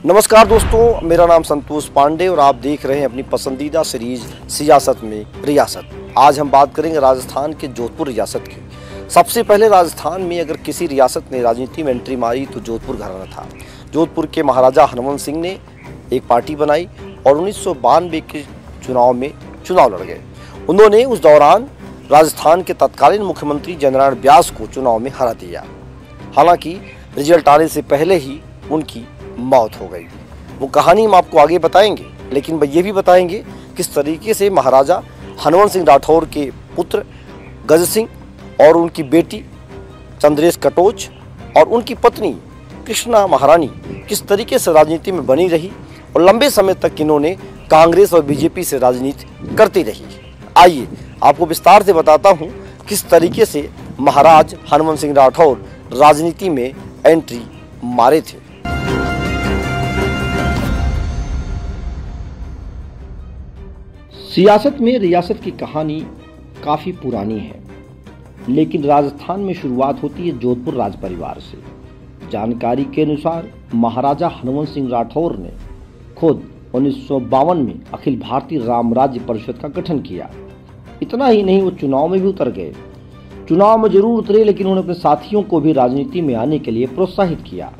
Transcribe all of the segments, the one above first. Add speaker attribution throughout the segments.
Speaker 1: नमस्कार दोस्तों, मेरा नाम संतोष पांडे और आप देख रहे हैं अपनी पसंदीदा सीरीज सियासत में रियासत। आज हम बात करेंगे राजस्थान के जोधपुर रियासत की। सबसे पहले राजस्थान में अगर किसी रियासत ने राजनीति में एंट्री मारी तो जोधपुर घराना था। जोधपुर के महाराजा हनुमंत सिंह ने एक पार्टी बनाई और 1992 के चुनाव में चुनाव लड़ गए। उन्होंने उस दौरान राजस्थान के तत्कालीन मुख्यमंत्री जयनारायण व्यास को चुनाव में हरा दिया। हालांकि रिजल्ट आने से पहले ही उनकी मौत हो गई। वो कहानी हम आपको आगे बताएंगे, लेकिन ये भी बताएंगे किस तरीके से महाराजा हनुमंत सिंह राठौर के पुत्र गज सिंह और उनकी बेटी चंद्रेश कटोच और उनकी पत्नी कृष्णा महारानी किस तरीके से राजनीति में बनी रही और लंबे समय तक इन्होंने कांग्रेस और बीजेपी से राजनीति करती रही। आइए आपको विस्तार से बताता हूँ किस तरीके से महाराज हनुमंत सिंह राठौर राजनीति में एंट्री मारे थे। सियासत में रियासत की कहानी काफ़ी पुरानी है, लेकिन राजस्थान में शुरुआत होती है जोधपुर राज परिवार से। जानकारी के अनुसार महाराजा हनुमंत सिंह राठौर ने खुद 1952 में अखिल भारतीय राम राज्य परिषद का गठन किया। इतना ही नहीं, वो चुनाव में भी उतर गए। चुनाव में जरूर उतरे, लेकिन उन्होंने अपने साथियों को भी राजनीति में आने के लिए प्रोत्साहित किया।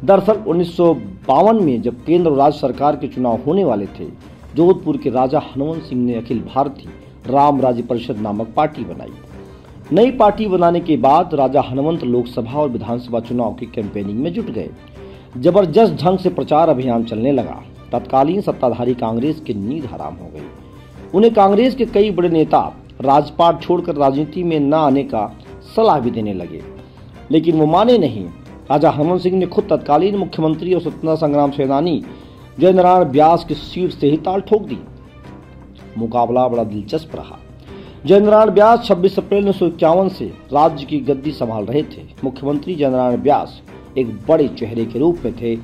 Speaker 1: दरअसल 1952 में जब केंद्र और राज्य सरकार के चुनाव होने वाले थे, जोधपुर के राजा हनुमंत सिंह ने अखिल भारतीय राम राज्य परिषद नामक पार्टी बनाई। नई पार्टी बनाने के बाद राजा हनुमंत लोकसभा और विधानसभा चुनाव की कैंपेनिंग में जुट गए। जबरदस्त ढंग से प्रचार अभियान चलने लगा। तत्कालीन सत्ताधारी कांग्रेस की नींद हराम हो गई। उन्हें कांग्रेस के कई बड़े नेता राजपाट छोड़कर राजनीति में न आने का सलाह भी देने लगे, लेकिन वो माने नहीं। राजा हनुमंत सिंह ने खुद तत्कालीन मुख्यमंत्री और स्वतंत्रता संग्राम सेनानी जयनारायण व्यास की सीट से ही ताल ठोक दी। मुकाबला बड़ा दिलचस्प रहा। जयनारायण व्यास 26 अप्रैल 1951 से राज्य की गद्दी संभाल रहे थे। मुख्यमंत्री जयनारायण व्यास एक बड़े चेहरे के रूप में थे,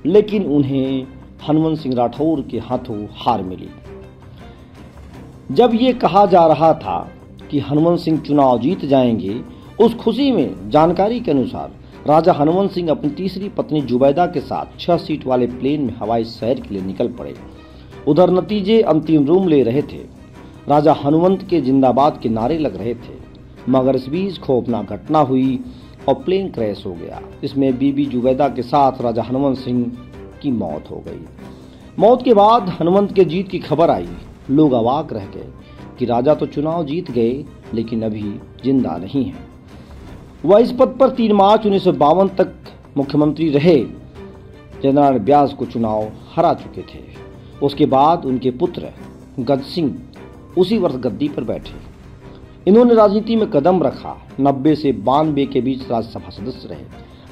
Speaker 1: लेकिन उन्हें हनुमंत सिंह राठौर के हाथों हार मिली। जब ये कहा जा रहा था कि हनुमंत सिंह चुनाव जीत जाएंगे, उस खुशी में जानकारी के अनुसार राजा हनुमंत सिंह अपनी तीसरी पत्नी जुबैदा के साथ 6 सीट वाले प्लेन में हवाई सैर के लिए निकल पड़े। उधर नतीजे अंतिम रूप ले रहे थे। राजा हनुमंत के जिंदाबाद के नारे लग रहे थे, मगर इस बीच खौफनाक घटना हुई और प्लेन क्रैश हो गया। इसमें बीबी जुबैदा के साथ राजा हनुमंत सिंह की मौत हो गई। मौत के बाद हनुमंत के जीत की खबर आई। लोग अवाक रह गए कि राजा तो चुनाव जीत गए, लेकिन अभी जिंदा नहीं है। वह इस पद पर 3 मार्च 1952 तक मुख्यमंत्री रहे। जयनारायण व्यास को चुनाव हरा चुके थे। उसके बाद उनके पुत्र गज सिंह उसी वर्ष गद्दी पर बैठे। इन्होंने राजनीति में कदम रखा। 90 से 92 के बीच राज्यसभा सदस्य रहे।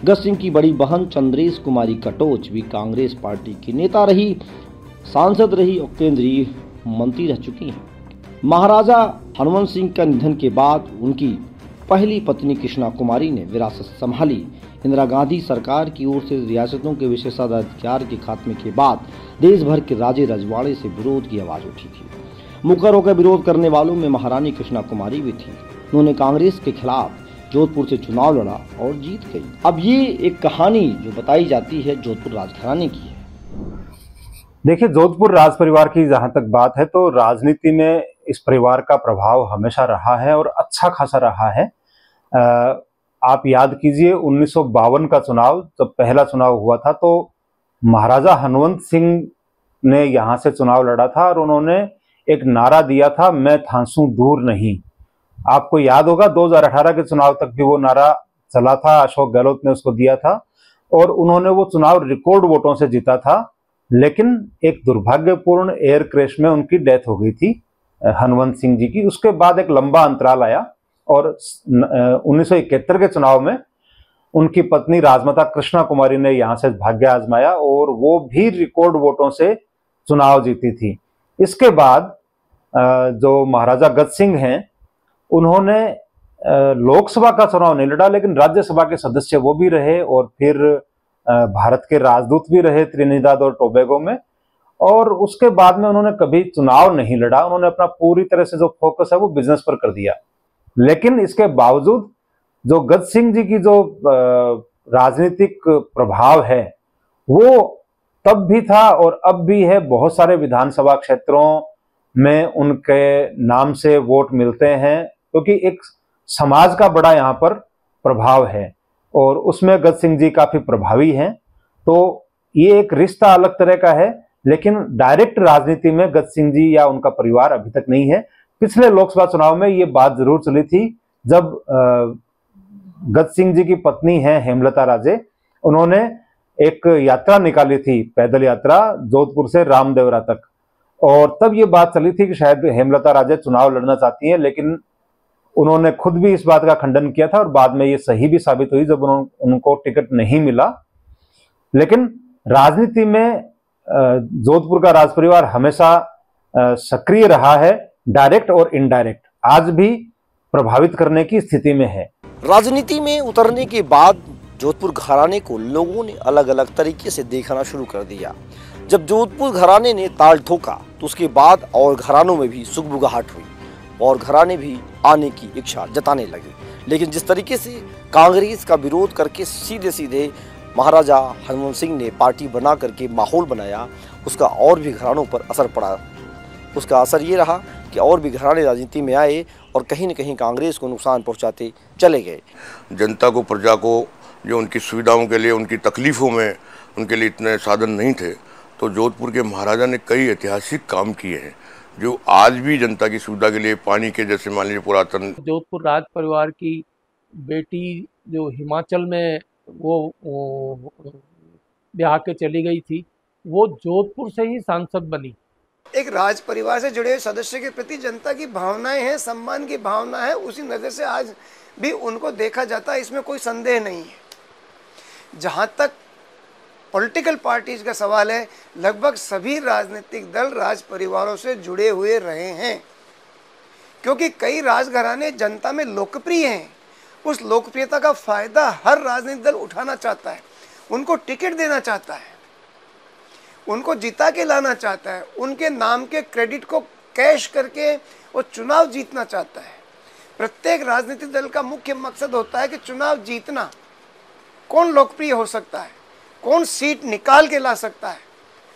Speaker 1: गज सिंह की बड़ी बहन चंद्रेश कुमारी कटोच भी कांग्रेस पार्टी की नेता रही, सांसद रही और केंद्रीय मंत्री रह चुकी हैं। महाराजा हनुमंत सिंह का निधन के बाद उनकी पहली पत्नी कृष्णा कुमारी ने विरासत संभाली। इंदिरा गांधी सरकार की ओर से रियासतों के विशेषाधिकार के खात्मे के बाद देश भर के राजे रजवाड़े से विरोध की आवाज उठी थी। मुखर होकर विरोध करने वालों में महारानी कृष्णा कुमारी भी थी। उन्होंने कांग्रेस के खिलाफ जोधपुर से चुनाव लड़ा और जीत गई। अब ये एक कहानी जो बताई जाती है जोधपुर राजघराने की है।
Speaker 2: देखिए, जोधपुर राज परिवार की जहां तक बात है तो राजनीति में इस परिवार का प्रभाव हमेशा रहा है और अच्छा खासा रहा है। आप याद कीजिए 1952 का चुनाव, जब पहला चुनाव हुआ था तो महाराजा हनुमंत सिंह ने यहाँ से चुनाव लड़ा था और उन्होंने एक नारा दिया था, मैं थांसू दूर नहीं। आपको याद होगा 2018 के चुनाव तक भी वो नारा चला था। अशोक गहलोत ने उसको दिया था और उन्होंने वो चुनाव रिकॉर्ड वोटों से जीता था। लेकिन एक दुर्भाग्यपूर्ण एयर क्रैश में उनकी डेथ हो गई थी हनुमंत सिंह जी की। उसके बाद एक लंबा अंतराल आया और 1971 के चुनाव में उनकी पत्नी राजमाता कृष्णा कुमारी ने यहाँ से भाग्य आजमाया और वो भी रिकॉर्ड वोटों से चुनाव जीती थी। इसके बाद जो महाराजा गज सिंह हैं, उन्होंने लोकसभा का चुनाव नहीं लड़ा, लेकिन राज्यसभा के सदस्य वो भी रहे और फिर भारत के राजदूत भी रहे त्रिनिदाद और टोबैगो में। और उसके बाद में उन्होंने कभी चुनाव नहीं लड़ा। उन्होंने अपना पूरी तरह से जो फोकस है वो बिजनेस पर कर दिया। लेकिन इसके बावजूद जो गज सिंह जी की जो राजनीतिक प्रभाव है वो तब भी था और अब भी है। बहुत सारे विधानसभा क्षेत्रों में उनके नाम से वोट मिलते हैं, क्योंकि एक समाज का बड़ा यहाँ पर प्रभाव है और उसमें गज सिंह जी काफी प्रभावी हैं। तो ये एक रिश्ता अलग तरह का है, लेकिन डायरेक्ट राजनीति में गज सिंह जी या उनका परिवार अभी तक नहीं है। पिछले लोकसभा चुनाव में ये बात जरूर चली थी, जब गज सिंह जी की पत्नी है हेमलता राजे, उन्होंने एक यात्रा निकाली थी, पैदल यात्रा जोधपुर से रामदेवरा तक, और तब ये बात चली थी कि शायद हेमलता राजे चुनाव लड़ना चाहती हैं, लेकिन उन्होंने खुद भी इस बात का खंडन किया था और बाद में ये सही भी साबित हुई जब उनको टिकट नहीं मिला। लेकिन राजनीति में जोधपुर का राज परिवार हमेशा सक्रिय रहा है, डायरेक्ट और इनडायरेक्ट, आज भी प्रभावित करने की स्थिति में है।
Speaker 1: राजनीति में उतरने के बाद जोधपुर घराने को लोगों ने अलग अलग तरीके से देखना शुरू कर दिया। जब जोधपुर घराने ने ताल ठोका तो उसके बाद और घरानों में भी सुगबुगाहट हुई और घराने भी आने की इच्छा जताने लगे। लेकिन जिस तरीके से कांग्रेस का विरोध करके सीधे सीधे महाराजा हनुमंत सिंह ने पार्टी बना करके माहौल बनाया, उसका और भी घरानों पर असर पड़ा। उसका असर ये रहा कि और भी घराने राजनीति में आए और कहीं न कहीं कांग्रेस को नुकसान पहुंचाते चले गए।
Speaker 3: जनता को, प्रजा को, जो उनकी सुविधाओं के लिए, उनकी तकलीफ़ों में उनके लिए इतने साधन नहीं थे, तो जोधपुर के महाराजा ने कई ऐतिहासिक काम किए हैं जो आज भी जनता की सुविधा के लिए, पानी के जैसे मान लीजिए पुरातन।
Speaker 4: जोधपुर राज परिवार की बेटी जो हिमाचल में वो ब्याह के चली गई थी, वो जोधपुर से ही सांसद बनी।
Speaker 5: एक राज परिवार से जुड़े सदस्य के प्रति जनता की भावनाएं हैं, सम्मान की भावना है, उसी नज़र से आज भी उनको देखा जाता है, इसमें कोई संदेह नहीं है। जहां तक पॉलिटिकल पार्टीज का सवाल है, लगभग सभी राजनीतिक दल राज परिवारों से जुड़े हुए रहे हैं, क्योंकि कई राजघराने जनता में लोकप्रिय हैं। उस लोकप्रियता का फायदा हर राजनीतिक दल उठाना चाहता है, उनको टिकट देना चाहता है, उनको जिता के लाना चाहता है, उनके नाम के क्रेडिट को कैश करके वो चुनाव जीतना चाहता है। प्रत्येक राजनीतिक दल का मुख्य मकसद होता है कि चुनाव जीतना। कौन लोकप्रिय हो सकता है, कौन सीट निकाल के ला सकता है,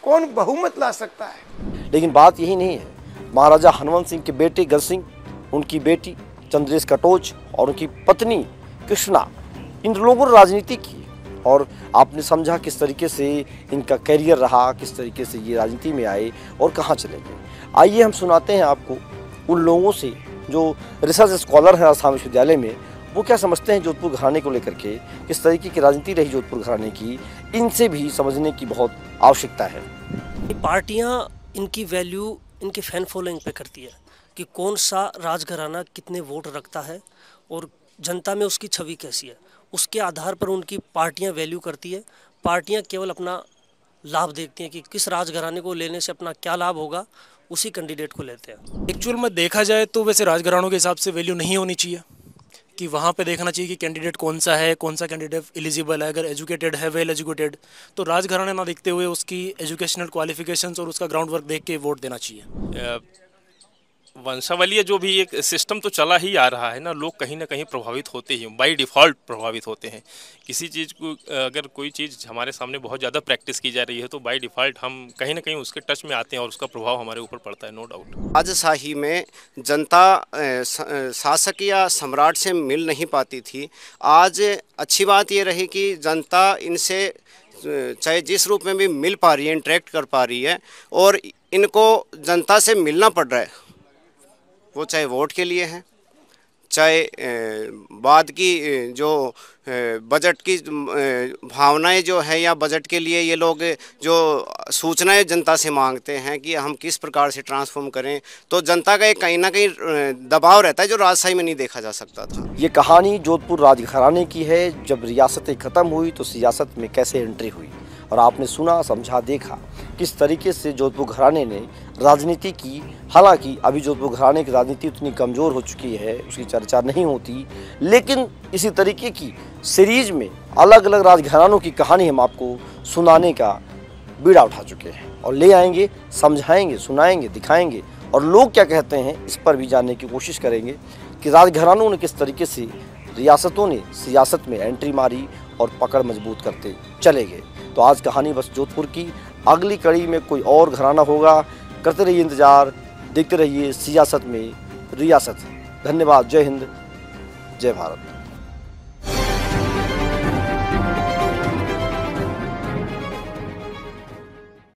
Speaker 5: कौन बहुमत ला सकता है।
Speaker 1: लेकिन बात यही नहीं है। महाराजा हनुमंत सिंह के बेटे गज सिंह, उनकी बेटी चंद्रेश कटोच और उनकी पत्नी कृष्णा, इन लोगों ने राजनीति की और आपने समझा किस तरीके से इनका कैरियर रहा, किस तरीके से ये राजनीति में आए और कहाँ चले गए। आइए हम सुनाते हैं आपको उन लोगों से जो रिसर्च स्कॉलर हैं राजस्थान विश्वविद्यालय में, वो क्या समझते हैं जोधपुर घराने को लेकर के, किस तरीके की राजनीति रही जोधपुर घराने की, इनसे भी समझने की बहुत आवश्यकता है।
Speaker 6: पार्टियां इनकी वैल्यू इनके फैन फॉलोइंग पे करती है कि कौन सा राजघराना कितने वोट रखता है और जनता में उसकी छवि कैसी है, उसके आधार पर उनकी पार्टियां वैल्यू करती है। पार्टियां केवल अपना लाभ देखती हैं कि किस राजघराने को लेने से अपना क्या लाभ होगा, उसी कैंडिडेट को लेते हैं।
Speaker 7: एक्चुअल में देखा जाए तो वैसे राजघरानों के हिसाब से वैल्यू नहीं होनी चाहिए, कि वहाँ पे देखना चाहिए कि कैंडिडेट कौन सा है, कौन सा कैंडिडेट एलिजिबल है। अगर एजुकेटेड है, वेल एजुकेटेड, तो राजघराने ना देखते हुए उसकी एजुकेशनल क्वालिफिकेशंस और उसका ग्राउंड वर्क देख के वोट देना चाहिए।
Speaker 8: वंशावलीय जो भी एक सिस्टम तो चला ही आ रहा है ना, लोग कहीं ना कहीं प्रभावित होते ही, बाय डिफ़ॉल्ट प्रभावित होते हैं। किसी चीज़ को, अगर कोई चीज़ हमारे सामने बहुत ज़्यादा प्रैक्टिस की जा रही है तो बाय डिफ़ॉल्ट हम कहीं ना कहीं उसके टच में आते हैं और उसका प्रभाव हमारे ऊपर पड़ता है, नो डाउट।
Speaker 9: राजशाही में जनता शासक या सम्राट से मिल नहीं पाती थी। आज अच्छी बात ये रही कि जनता इनसे चाहे जिस रूप में भी मिल पा रही है, इंटरेक्ट कर पा रही है, और इनको जनता से मिलना पड़ रहा है, वो चाहे वोट के लिए है, चाहे बाद की जो बजट की भावनाएं जो है, या बजट के लिए ये लोग जो सूचनाएं जनता से मांगते हैं कि हम किस प्रकार से ट्रांसफॉर्म करें, तो जनता का एक कहीं ना कहीं दबाव रहता है जो राजशाही में नहीं देखा जा सकता था।
Speaker 1: ये कहानी जोधपुर राजघराने की है। जब रियासतें ख़त्म हुई तो सियासत में कैसे एंट्री हुई, और आपने सुना, समझा, देखा किस तरीके से जोधपुर घराने ने राजनीति की। हालांकि अभी जोधपुर घराने की राजनीति उतनी कमज़ोर हो चुकी है, उसकी चर्चा नहीं होती, लेकिन इसी तरीके की सीरीज में अलग अलग राजघरानों की कहानी हम आपको सुनाने का बीड़ा उठा चुके हैं और ले आएंगे, समझाएंगे, सुनाएंगे, दिखाएंगे और लोग क्या कहते हैं इस पर भी जानने की कोशिश करेंगे कि राजघरानों ने किस तरीके से रियासतों ने सियासत में एंट्री मारी और पकड़ मजबूत करते चले गए। तो आज कहानी बस जोधपुर की,
Speaker 10: अगली कड़ी में कोई और घराना होगा। करते रहिए इंतज़ार, देखते रहिए सियासत में रियासत। धन्यवाद। जय हिंद, जय भारत।